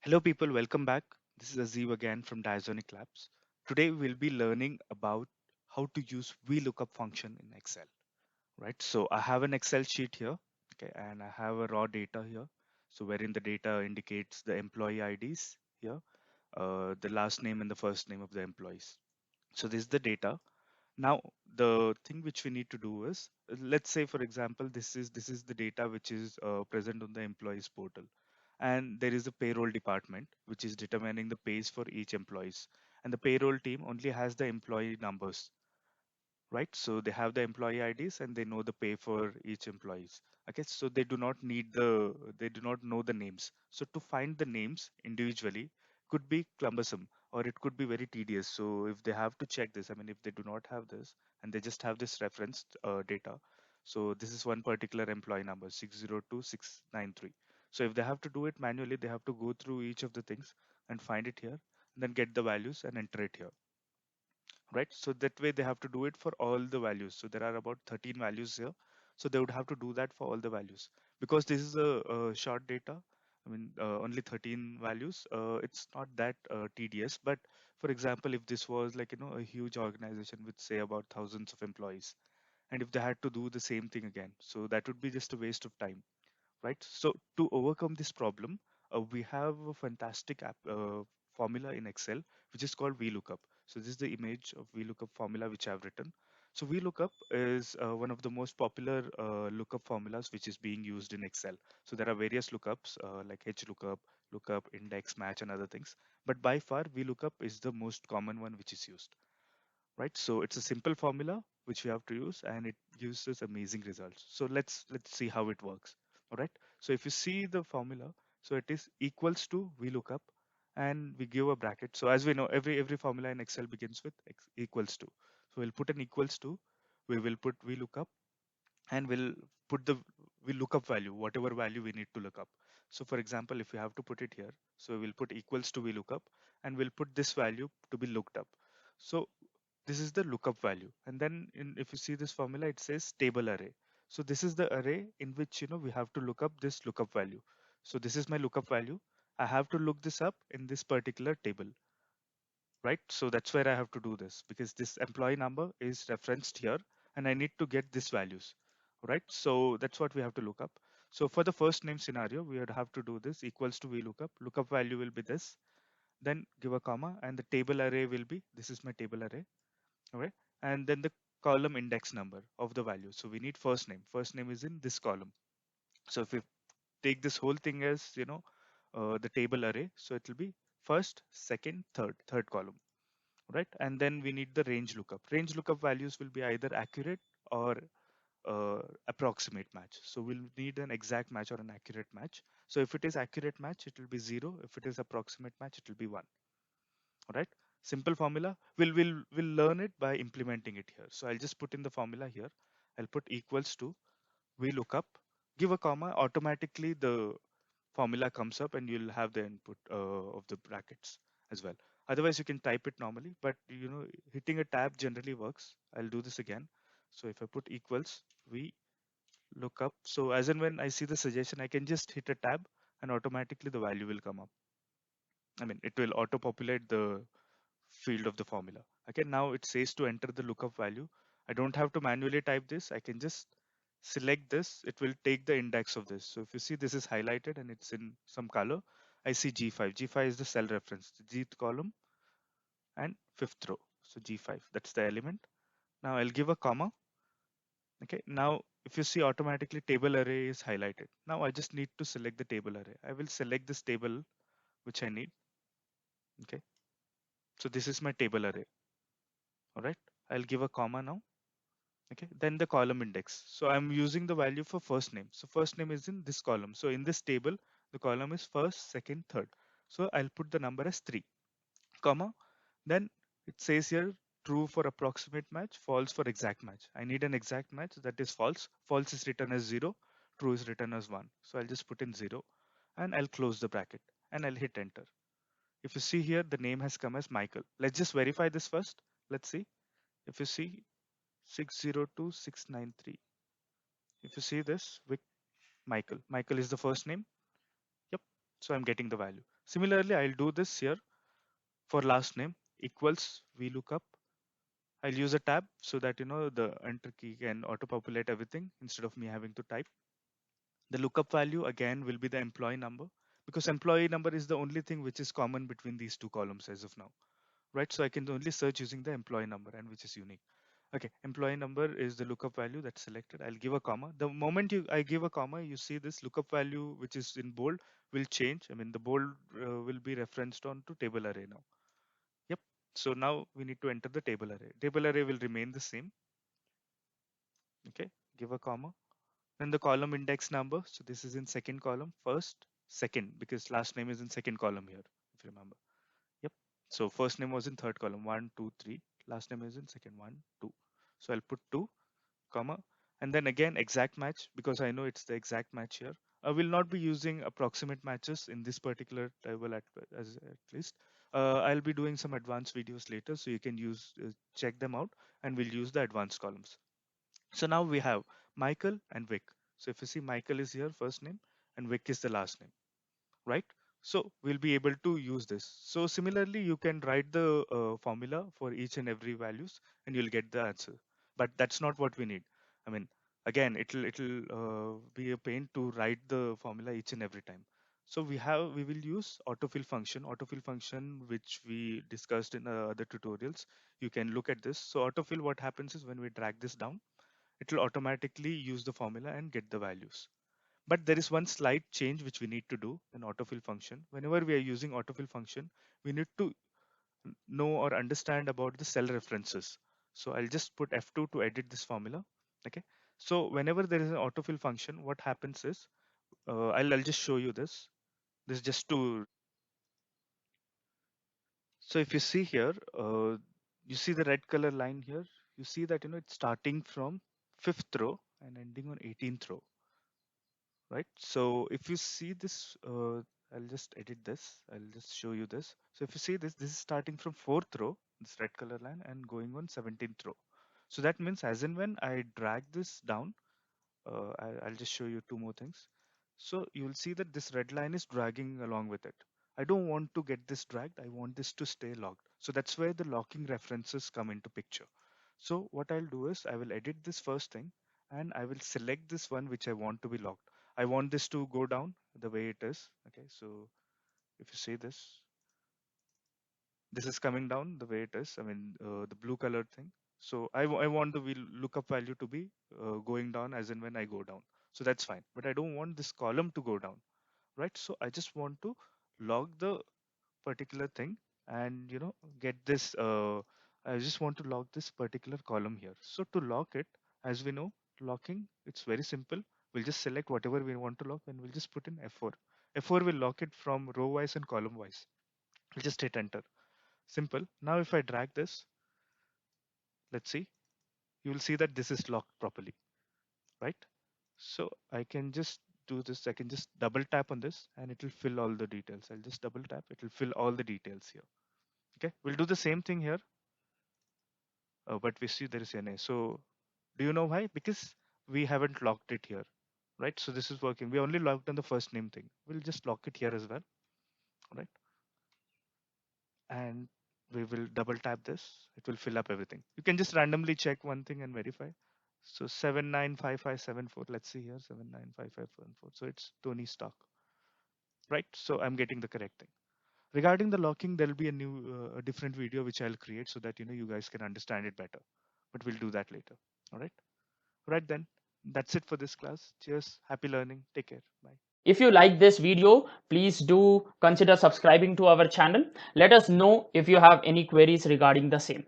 Hello, people, welcome back. This is Azeeb again from Diazonic Labs. Today, we'll be learning about how to use VLOOKUP function in Excel, right? So, I have an Excel sheet here, okay, and I have a raw data here. So, wherein the data indicates the employee IDs here, the last name and the first name of the employees. So, this is the data. Now, the thing which we need to do is, let's say, for example, this is the data which is present on the employees portal, and there is a payroll department which is determining the pays for each employees, and the payroll team only has the employee numbers, right? So they have the employee IDs and they know the pay for each employees. Okay, so they do not know the names. So to find the names individually could be cumbersome or it could be very tedious. So if they have to check this, I mean, if they do not have this and they just have this reference data, so this is one particular employee number 602693. So if they have to do it manually, they have to go through each of the things and find it here, and then get the values and enter it here, right? So that way they have to do it for all the values. So there are about 13 values here. So they would have to do that for all the values because this is a short data. I mean, only 13 values. It's not that tedious. But for example, if this was like, a huge organization with say about thousands of employees, and if they had to do the same thing again, so that would be just a waste of time, right? So to overcome this problem, we have a fantastic formula in Excel, which is called VLOOKUP. So this is the image of VLOOKUP formula which I've written. So VLOOKUP is one of the most popular lookup formulas which is being used in Excel. So there are various lookups like HLOOKUP, lookup, index, match, and other things. But by far, VLOOKUP is the most common one which is used, right? So it's a simple formula which we have to use, and it gives us amazing results. So let's see how it works. All right. So if you see the formula, so it is equals to VLOOKUP, and we give a bracket. So as we know, every formula in Excel begins with equals to. So we'll put an equals to. We will put VLOOKUP, and we'll put the we look up value, whatever value we need to look up. So for example, if we have to put it here, so we'll put equals to VLOOKUP, and we'll put this value to be looked up. So this is the lookup value, and then if you see this formula, it says table array. So this is the array in which we have to look up this lookup value. So this is my lookup value. I have to look this up in this particular table, right? So that's where I have to do this because this employee number is referenced here, and I need to get these values, right? So that's what we have to look up. So for the first name scenario, we would have to do this equals to VLOOKUP. Lookup value will be this, then give a comma, and the table array will be, this is my table array. Okay, and then the column index number of the value. So we need first name. First name is in this column. So if we take this whole thing as the table array, so it will be first, second, third column, right? And then we need the range lookup. Range lookup values will be either accurate or approximate match. So we'll need an exact match or an accurate match. So if it is accurate match, it will be 0. If it is approximate match, it will be 1. All right. Simple formula. We'll learn it by implementing it here. So I'll just put in the formula here. I'll put equals to VLOOKUP, give a comma, automatically the formula comes up and you'll have the input of the brackets as well. Otherwise, you can type it normally, but hitting a tab generally works. I'll do this again. So if I put equals, we look up. So as and when I see the suggestion, I can just hit a tab and automatically the value will come up. I mean, it will auto populate the field of the formula. Okay, now it says to enter the lookup value. I don't have to manually type this. I can just select this. It will take the index of this. So if you see this is highlighted and it's in some color, I see G5. G5 is the cell reference, the Gth column and fifth row. So G5, that's the element. Now I'll give a comma. Okay, now if you see automatically table array is highlighted. Now I just need to select the table array. I will select this table which I need. Okay, so this is my table array. All right, I'll give a comma now. Okay, then the column index. So I'm using the value for first name. So first name is in this column. So in this table, the column is first, second, third. So I'll put the number as 3, comma. Then it says here true for approximate match, false for exact match. I need an exact match, that is false. False is written as 0, true is written as 1. So I'll just put in 0 and I'll close the bracket and I'll hit enter. If you see here, the name has come as Michael. Let's just verify this first. Let's see. If you see 602693. If you see this with Michael, Michael is the first name. Yep. So I'm getting the value. Similarly, I'll do this here for last name equals VLOOKUP. I'll use a tab so that the enter key can auto populate everything instead of me having to type. The lookup value again will be the employee number, because employee number is the only thing which is common between these two columns as of now, right? So I can only search using the employee number, and which is unique. Okay, employee number is the lookup value that's selected. I'll give a comma. The moment I give a comma, you see this lookup value, which is in bold, will change. I mean, the bold will be referenced on to table array now. Yep. So now we need to enter the table array. Table array will remain the same. Okay, give a comma. Then the column index number. So this is in second column, first, second, because last name is in second column here, if you remember. Yep. So first name was in third column, 1, 2, 3. Last name is in second, 1, 2. So I'll put 2, comma, and then again exact match, because I know it's the exact match here. I will not be using approximate matches in this particular table at least. I'll be doing some advanced videos later, so you can check them out, and we'll use the advanced columns. So now we have Michael and Vic. So if you see, Michael is here, first name, and Vic is the last name, right? So we'll be able to use this. So similarly, you can write the formula for each and every values, and you'll get the answer. But that's not what we need. I mean, again, it'll be a pain to write the formula each and every time. So we will use autofill function, which we discussed in other tutorials. You can look at this. So autofill, what happens is when we drag this down, it will automatically use the formula and get the values. But there is one slight change which we need to do in autofill function. Whenever we are using autofill function, we need to know or understand about the cell references. So I'll just put F2 to edit this formula. Okay. So whenever there is an autofill function, what happens is, I'll just show you this. This is just to, so if you see here, you see the red color line here. You see that it's starting from fifth row and ending on 18th row, right? So if you see this, I'll just edit this. I'll just show you this. So if you see this, this is starting from fourth row, this red color line, and going on 17th row. So that means as and when I drag this down, I'll just show you two more things. So you'll see that this red line is dragging along with it. I don't want to get this dragged. I want this to stay locked. So that's where the locking references come into picture. So what I'll do is I will edit this first thing, and I will select this one which I want to be locked. I want this to go down the way it is. Okay, so if you see this, this is coming down the way it is. I mean, the blue colored thing. So I want the lookup value to be going down as and when I go down. So that's fine. But I don't want this column to go down, right? So I just want to log the particular thing, and get this. I just want to log this particular column here. So to lock it, as we know, locking, it's very simple. We'll just select whatever we want to lock, and we'll just put in F4. F4 will lock it from row wise and column wise. We'll just hit enter. Simple. Now if I drag this, let's see, you will see that this is locked properly, right? So I can just do this. I can just double tap on this, and it will fill all the details. I'll just double tap. It will fill all the details here. Okay. We'll do the same thing here, but we see there is an A. So do you know why? Because we haven't locked it here, right? So this is working. We only locked on the first name thing. We'll just lock it here as well, right? And we will double tap this. It will fill up everything. You can just randomly check one thing and verify. So 795574. Let's see here, 795574. So it's Tony Stark, right? So I'm getting the correct thing. Regarding the locking, there'll be a different video which I'll create so that you guys can understand it better. But we'll do that later. All right. Right then. That's it for this class. Cheers. Happy learning. Take care. Bye. If you like this video, please do consider subscribing to our channel. Let us know if you have any queries regarding the same.